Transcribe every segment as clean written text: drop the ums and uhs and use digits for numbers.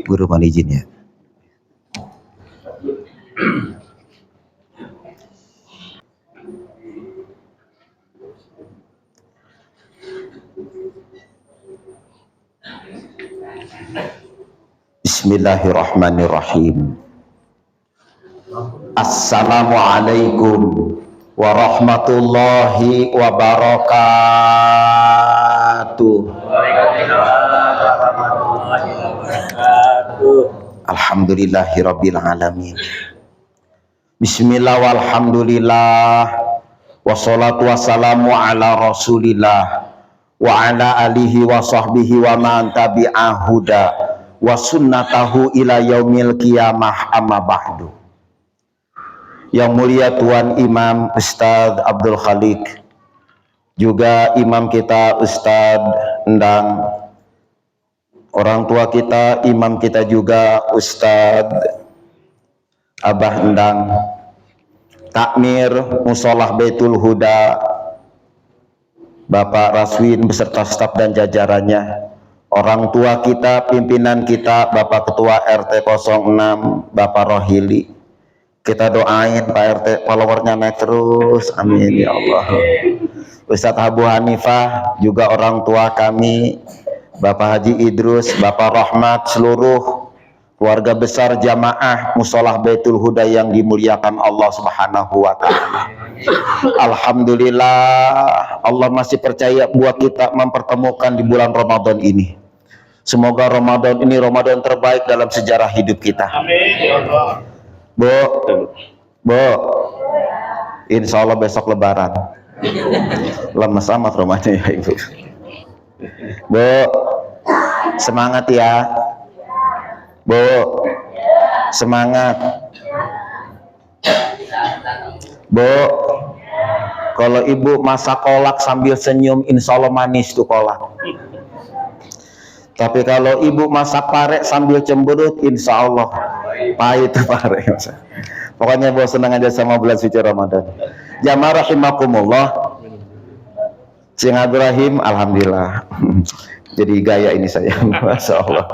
Guru mohon izin ya. Bismillahirrahmanirrahim. Assalamualaikum warahmatullahi wabarakatuh. Alhamdulillahirabbil alamin. Bismillah walhamdulillah wassalatu wassalamu ala rasulillah wa ala alihi wa sahbihi wa man tabi'a huda wa sunnatahu ila yaumil qiyamah, amma ba'du. Yang mulia Tuan Imam Ustadz Abdul Khalik, juga imam kita Ustadz Endang, orang tua kita, imam kita juga Ustadz Abah Endang, takmir Musolah Baitul Huda Bapak Raswin beserta staf dan jajarannya, orang tua kita, pimpinan kita Bapak Ketua RT 06 Bapak Rohili. Kita doain Pak RT followernya naik terus, amin ya Allah. Ustadz Abu Hanifah, juga orang tua kami Bapak Haji Idrus, Bapak Rahmat, seluruh keluarga besar jamaah Musolah Baitul Huda yang dimuliakan Allah Subhanahu wa Ta'ala. Alhamdulillah, Allah masih percaya buat kita mempertemukan di bulan Ramadan ini. Semoga Ramadan ini Ramadan terbaik dalam sejarah hidup kita. Amin ya Allah. Bu, insya Allah besok Lebaran. Lemes amat rumahnya ya Ibu. Bu, semangat ya. Bu, semangat. Bu, kalau Ibu masak kolak sambil senyum, insya Allah manis tuh kolak. Tapi kalau Ibu masak pare sambil cemberut, insya Allah pahit tuh pare. Pokoknya Bu senang aja sama bulan suci Ramadan. Jamaah rahimakumullah. Cing Abdurrahim, alhamdulillah. Jadi gaya ini saya, masya Allah.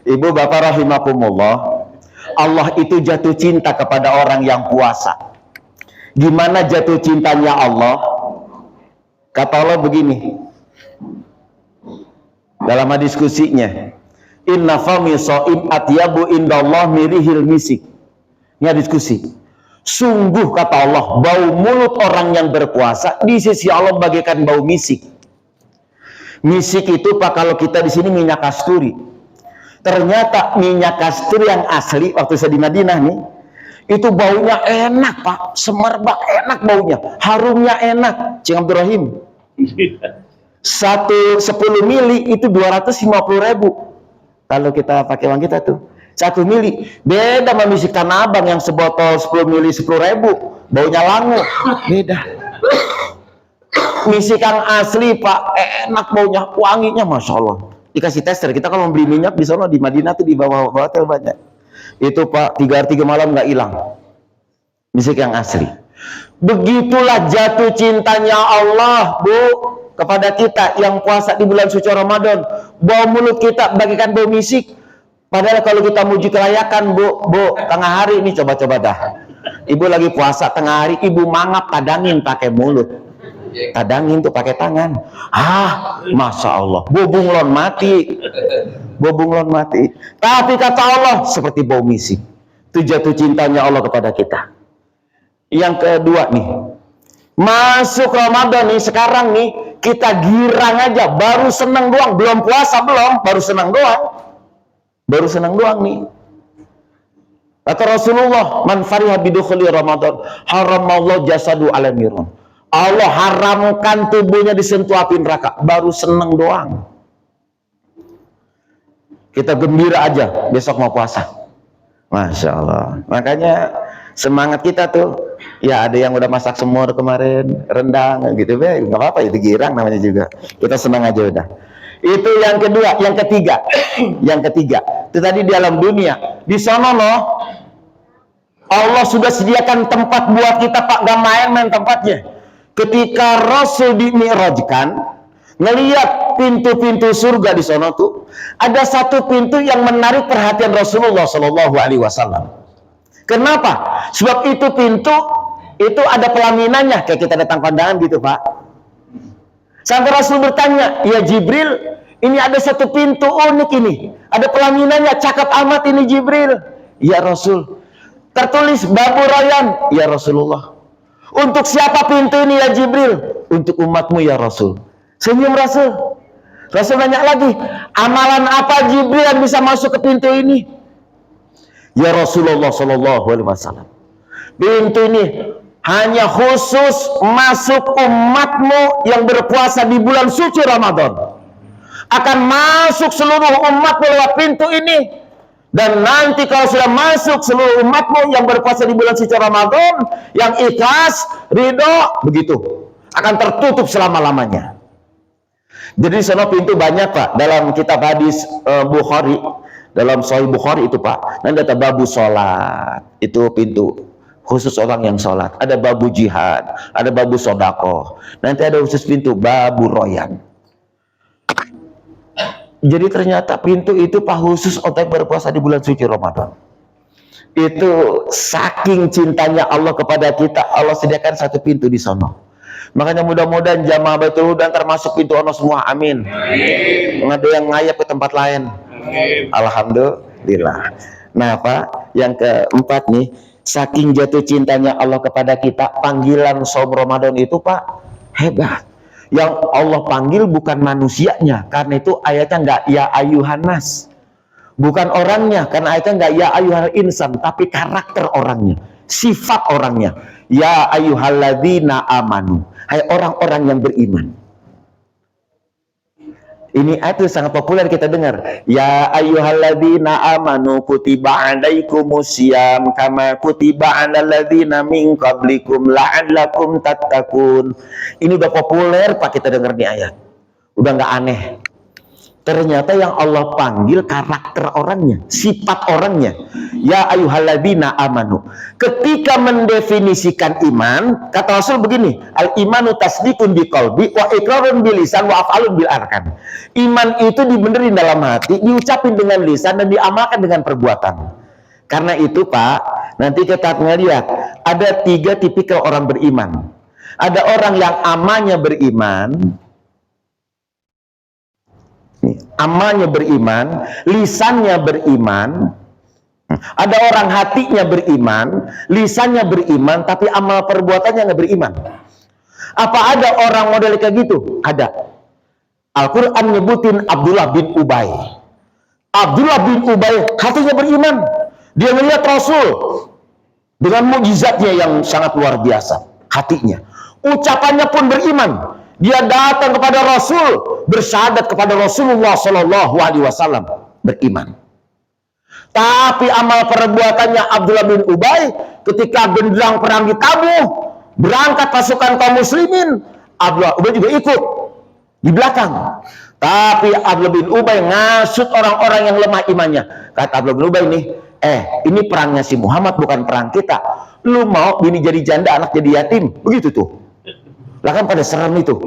Ibu bapak rahimakumullah, Allah itu jatuh cinta kepada orang yang puasa. Gimana jatuh cintanya Allah? Kata Allah begini dalam diskusinya, inna fami shaim atyabu indallah mirihil misik. Ini diskusi. Sungguh kata Allah, bau mulut orang yang berpuasa di sisi Allah bagaikan bau misik. Misik itu Pak, kalau kita di sini minyak kasturi. Ternyata minyak kasturi yang asli waktu saya di Madinah nih, itu baunya enak Pak, semerbak enak baunya, harumnya enak. Cing Abdurrahim, 10 mili itu 250.000. Kalau kita pakai uang kita tuh 1 mili, beda sama misik Tanah Abang yang sebotol 10 mili 10.000, baunya langu, beda. Misik yang asli Pak, enak baunya, wanginya masya Allah. Dikasih tester, kita kalau membeli minyak di sana di Madinah tuh di bawah hotel banyak. Itu Pak 3 hari 3 malam nggak hilang. Misik yang asli. Begitulah jatuh cintanya Allah Bu kepada kita yang puasa di bulan suci Ramadan. Bau mulut kita bagaikan bau misik. Padahal kalau kita muji kelayakan Bu, tengah hari ini coba-coba dah. Ibu lagi puasa tengah hari, Ibu mangap tadangin pakai mulut. Tadangin tuh pakai tangan. Masya Allah, bunglon mati. Bunglon mati. Tapi kata Allah seperti bau misik. Itu jatuh cintanya Allah kepada kita. Yang kedua nih, masuk Ramadan nih sekarang nih, kita girang aja, baru senang doang, belum puasa belum, baru senang doang nih. Kata Rasulullah, man fariha bidukhuli Ramadan haramallahu jasadu ala niran. Allah haramkan tubuhnya disentuh api neraka, baru senang doang. Kita gembira aja besok mau puasa. Masya Allah. Makanya semangat kita tuh, ya ada yang udah masak semur kemarin, rendang gitu, nggak apa-apa, itu girang namanya juga. Kita senang aja udah. Itu yang kedua. Yang ketiga, itu tadi di alam dunia. Di sana loh, Allah sudah sediakan tempat buat kita, Pak, gak main-main tempatnya. Ketika Rasul dimi'rajkan, ngelihat pintu-pintu surga di sana tuh, ada satu pintu yang menarik perhatian Rasulullah Shallallahu Alaihi Wasallam. Kenapa? Sebab itu pintu itu ada pelaminannya, kayak kita datang kondangan gitu, Pak. Sampai Rasul bertanya, ya Jibril, ini ada satu pintu unik ini, ada pelaminannya, cakep amat ini Jibril. Ya Rasul, tertulis Babu Rayyan. Ya Rasulullah, untuk siapa pintu ini ya Jibril? Untuk umatmu ya Rasul. Senyum Rasul. Rasul nanya lagi, amalan apa Jibril yang bisa masuk ke pintu ini? Ya Rasulullah Shallallahu Alaihi Wasallam, pintu ini hanya khusus masuk umatmu yang berpuasa di bulan suci Ramadan. Akan masuk seluruh umat lewat pintu ini. Dan nanti kalau sudah masuk seluruh umatmu yang berpuasa di bulan suci Ramadan, yang ikhlas, ridho, begitu, akan tertutup selama-lamanya. Jadi sana pintu banyak, Pak. Dalam kitab hadis Bukhari, dalam Sahih Bukhari itu, Pak, nanti ada babu sholat, itu pintu khusus orang yang sholat. Ada babu jihad, ada babu sodakoh, nanti ada khusus pintu babu royan. Jadi ternyata pintu itu, Pak, khusus untuk berpuasa di bulan suci Ramadan. Itu saking cintanya Allah kepada kita, Allah sediakan satu pintu di sana. Makanya mudah-mudahan jamaah Baitul Huda termasuk pintu Allah semua, amin. Nggak ada yang ngayap ke tempat lain. Amin. Alhamdulillah. Nah, Pak, yang keempat nih, saking jatuh cintanya Allah kepada kita, panggilan saum Ramadan itu, Pak, hebat. Yang Allah panggil bukan manusianya, karena itu ayatnya nggak ya ayuhan nas, bukan orangnya, karena ayatnya nggak ya ayuhal insan, tapi karakter orangnya, sifat orangnya. Ya ayyuhalladzina amanu, hai orang-orang yang beriman. Ini ayat itu sangat populer kita dengar. Ya ayyuhalladzina amanu kutiba alaikumusiyam kama kutiba alal ladzina min qablikum la'allakum tattaqun. Ini udah populer, Pak, kita dengar di ayat. Udah nggak aneh. Ternyata yang Allah panggil karakter orangnya, sifat orangnya. Ya ayyuhalladzina amanu. Ketika mendefinisikan iman, kata Rasul begini, al imanu tasdikun biqalbi wa iqrarun bil lisan wa af'alun bil arkan. Iman itu dibenerin dalam hati, diucapin dengan lisan, dan diamalkan dengan perbuatan. Karena itu, Pak, nanti kita ngelihat ada 3 tipikal orang beriman. Ada orang yang amalnya beriman, amalnya beriman, lisannya beriman. Ada orang hatinya beriman, lisannya beriman, tapi amal perbuatannya nggak beriman. Apa ada orang model kayak gitu? Ada. Al-Quran nyebutin Abdullah bin Ubay. Abdullah bin Ubay hatinya beriman. Dia melihat Rasul dengan mukjizatnya yang sangat luar biasa. Hatinya, ucapannya pun beriman. Dia datang kepada Rasul, bersyahadat kepada Rasulullah Shallallahu Alaihi Wasallam, beriman. Tapi amal perbuatannya Abdullah bin Ubay, ketika genderang perang ditabuh, berangkat pasukan kaum muslimin, Abdullah bin Ubay juga ikut di belakang. Tapi Abdullah bin Ubay ngasut orang-orang yang lemah imannya. Kata Abdullah bin Ubay nih, ini perangnya si Muhammad, bukan perang kita. Lu mau bini jadi janda, anak jadi yatim, begitu tuh. Lah kan pada serem itu.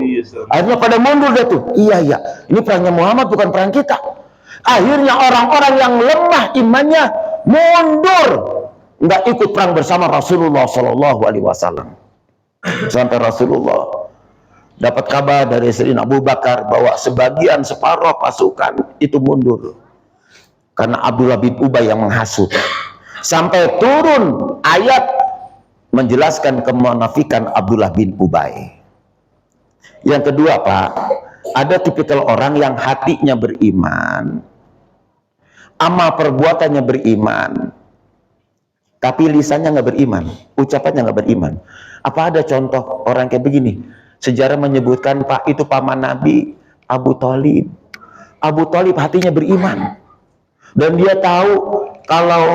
Akhirnya pada mundur dia tuh. Iya, ini perangnya Muhammad, bukan perang kita. Akhirnya orang-orang yang lemah imannya mundur, nggak ikut perang bersama Rasulullah Shallallahu Alaihi Wasallam. Sampai Rasulullah dapat kabar dari Sayyidina Abu Bakar bahwa sebagian separuh pasukan itu mundur karena Abdullah bin Ubay yang menghasut. Sampai turun ayat menjelaskan kemunafikan Abdullah bin Ubay. Yang kedua Pak, ada tipikal orang yang hatinya beriman, amal perbuatannya beriman, tapi lisannya nggak beriman, ucapannya nggak beriman. Apa ada contoh orang kayak begini? Sejarah menyebutkan Pak, itu paman Nabi Abu Thalib. Abu Thalib hatinya beriman, dan dia tahu kalau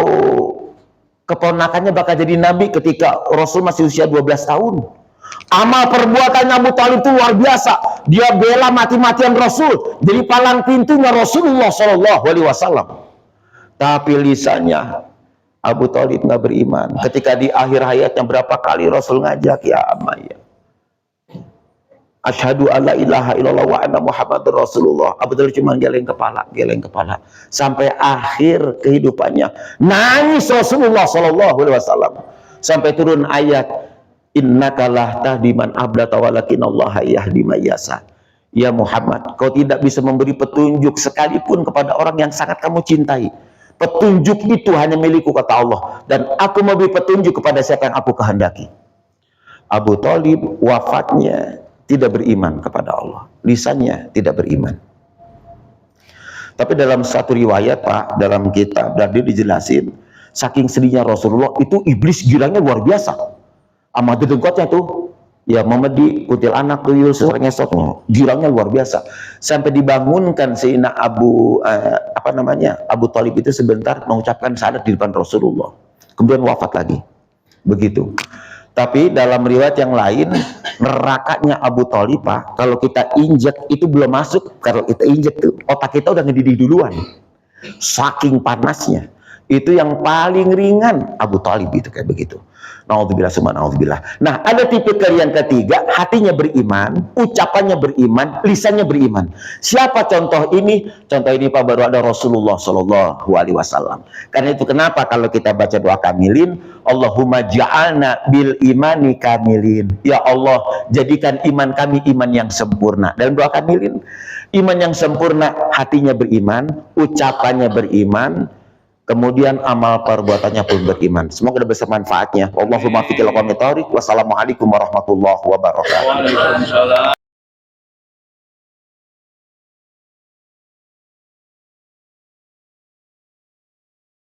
keponakannya bakal jadi nabi ketika Rasul masih usia 12 tahun. Amal perbuatannya Abu Thalib itu luar biasa. Dia bela mati-matian Rasul, jadi palang pintunya Rasulullah SAW. Tapi lisannya Abu Thalib nggak beriman. Ketika di akhir hayatnya berapa kali Rasul ngajak, ya Amaya, asyhadu alla ilaha illallah wa anna Muhammadur Rasulullah. Abu Thalib cuma geleng kepala. Sampai akhir kehidupannya nangis Rasulullah SAW. Sampai turun ayat, innaka la tahdi man ahbabta walakinallaha yahdi man yasha. Ya Muhammad, kau tidak bisa memberi petunjuk sekalipun kepada orang yang sangat kamu cintai. Petunjuk itu hanya milikku, kata Allah, dan aku memberi petunjuk kepada siapa yang aku kehendaki. Abu Thalib wafatnya tidak beriman kepada Allah, lisannya tidak beriman. Tapi dalam satu riwayat Pak, dalam kitab dan dia dijelasin, saking sedihnya Rasulullah itu iblis girangnya luar biasa. Sama dedengkotnya tuh, ya memedi, kutil anak, tuyul, sesernya sotnya, girangnya luar biasa. Sampai dibangunkan Sayyidina Abu Thalib itu sebentar mengucapkan syahadat di depan Rasulullah. Kemudian wafat lagi. Begitu. Tapi dalam riwayat yang lain, nerakanya Abu Thalib Pak, kalau kita injek itu belum masuk. Kalau kita injek tuh, otak kita udah ngedidih duluan. Saking panasnya. Itu yang paling ringan Abu Thalib itu kayak begitu. Naudzubillah summa naudzubillah. Nah, ada tipikal yang ketiga, hatinya beriman, ucapannya beriman, lisannya beriman. Siapa contoh ini? Contoh ini Pak, baru ada Rasulullah SAW. Karena itu kenapa kalau kita baca doa kamilin, Allahumma ja'alna bil imani kamilin. Ya Allah, jadikan iman kami iman yang sempurna. Dalam doa kamilin, iman yang sempurna, hatinya beriman, ucapannya beriman, kemudian amal perbuatannya pun beriman. Semoga ada besar manfaatnya. Allahumma fiqil qawmi thariq. Wassalamualaikum warahmatullahi wabarakatuh.